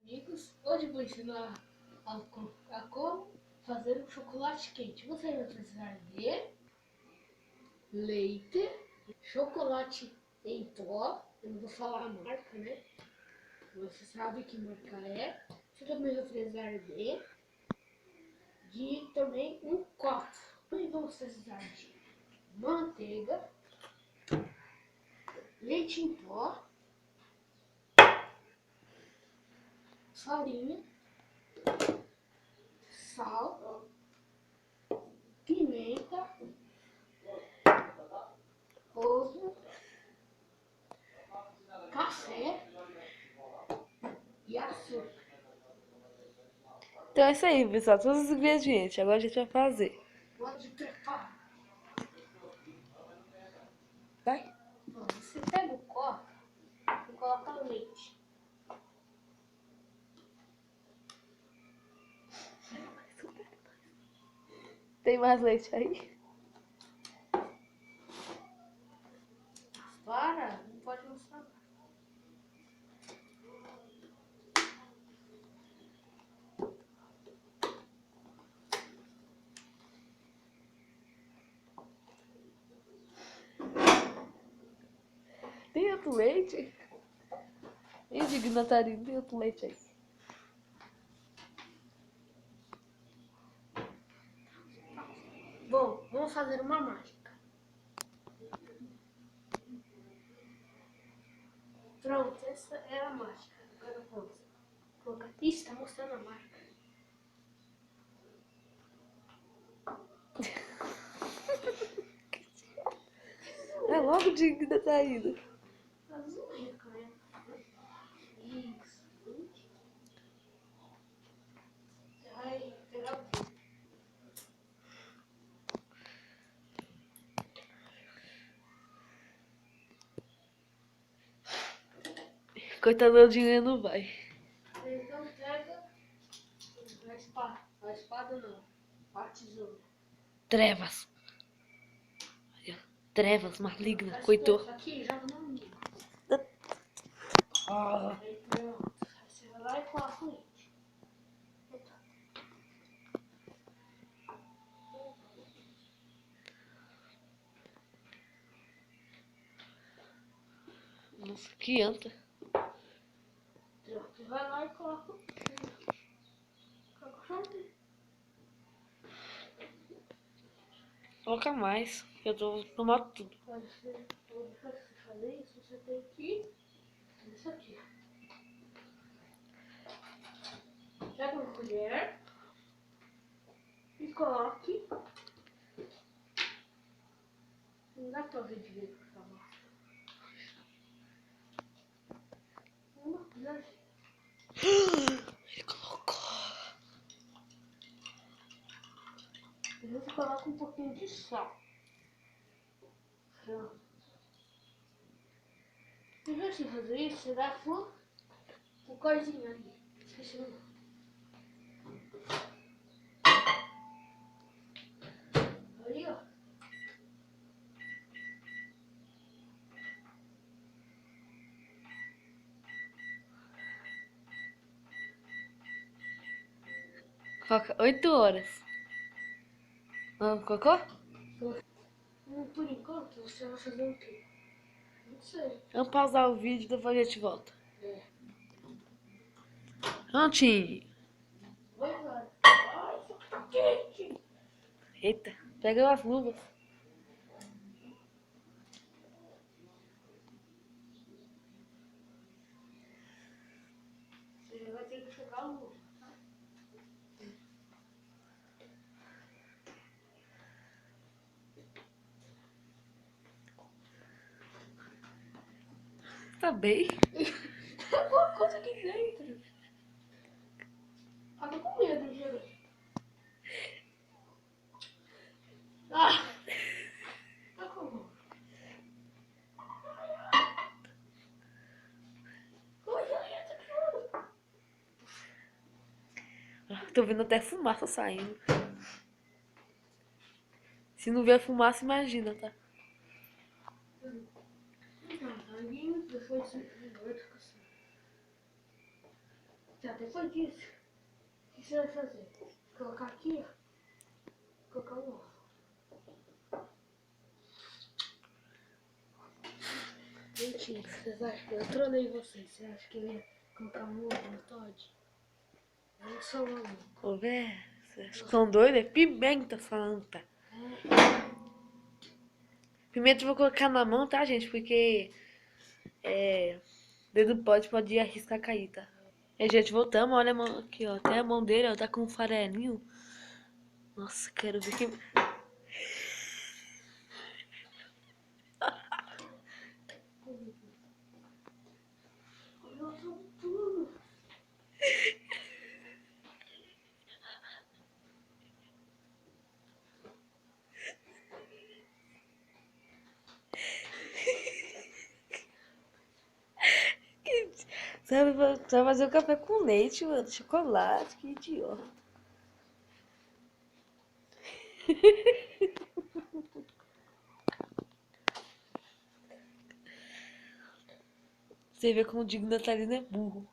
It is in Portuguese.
Amigos, hoje vou ensinar a como fazer um chocolate quente. Você vai precisar de leite, chocolate em pó, eu não vou falar a marca, né? Você sabe que marca é. Você também vai precisar de também um copo. Também vamos precisar de manteiga, leite em pó, farinha, sal, pimenta, ovo, café e açúcar. Então é isso aí, pessoal. Todos os ingredientes. Agora a gente vai fazer. Pode preparar. Vai? Bom, você pega o copo e coloca o leite. Tem mais leite aí? Para, não pode mostrar. Tem outro leite? Indignatarino, tem outro leite aí. Bom, vamos fazer uma mágica. Pronto, essa é a mágica. Agora vamos colocar. Isso, está mostrando a mágica. É logo de indignatarino. Azul, né? Isso. Você vai pegar o quê? Coitado do dinheiro não vai. Então pega a espada. A espada não. A tesoura. Trevas. Trevas, maligna, Faz coitou. isso aqui, joga no meio. Ah. Aí pronto. Aí você vai lá e coloca o leite. Nossa, que anta. Pronto, vai lá e coloca o chão. Coloca mais, que eu tô tomando tudo. Para você fazer isso, você tem que fazer isso aqui. Pega uma colher e coloque. Não dá pra ver direito com essa massa. Uma colher. Ele colocou. E você coloca um pouquinho de sal. Pronto. Depois de fazer isso, você dá o coisinho ali. Esqueci o nome. Ali, ó. Coloca 8 horas. Não colocou? Por enquanto, você vai fazer o quê? Não sei. Vamos pausar o vídeo e depois a gente volta. É. Prontinho. Vai embora. Ai, isso aqui tá quente. Eita, pega as luvas. Você vai ter que jogar o... Tá bem? Tem alguma coisa aqui dentro. Ah, tô com medo, gente. Ah! Tá com... Tô vendo até fumaça saindo. Se não ver fumaça, imagina, tá? Depois de 5 minutos, assim. Tá, depois disso, o que você vai fazer? Colocar aqui, ó. Colocar um ovo. Mentira, vocês acham que eu trolei vocês? Você acha que eu ia colocar um ovo no Todd? Eu não sou maluco. Ô, velho, vocês estão doidos? É pimenta, santa. Pimenta eu vou colocar na mão, tá, gente? Porque dedo pode arriscar cair, tá? E, gente, voltamos. Olha a mão aqui, ó. Até a mão dele, ó, tá com um farelinho. Nossa, quero ver que... Olha tudo. Sabe, vai fazer o café com leite, mano. Chocolate, que idiota. Você vê como o Digo Natalino é burro.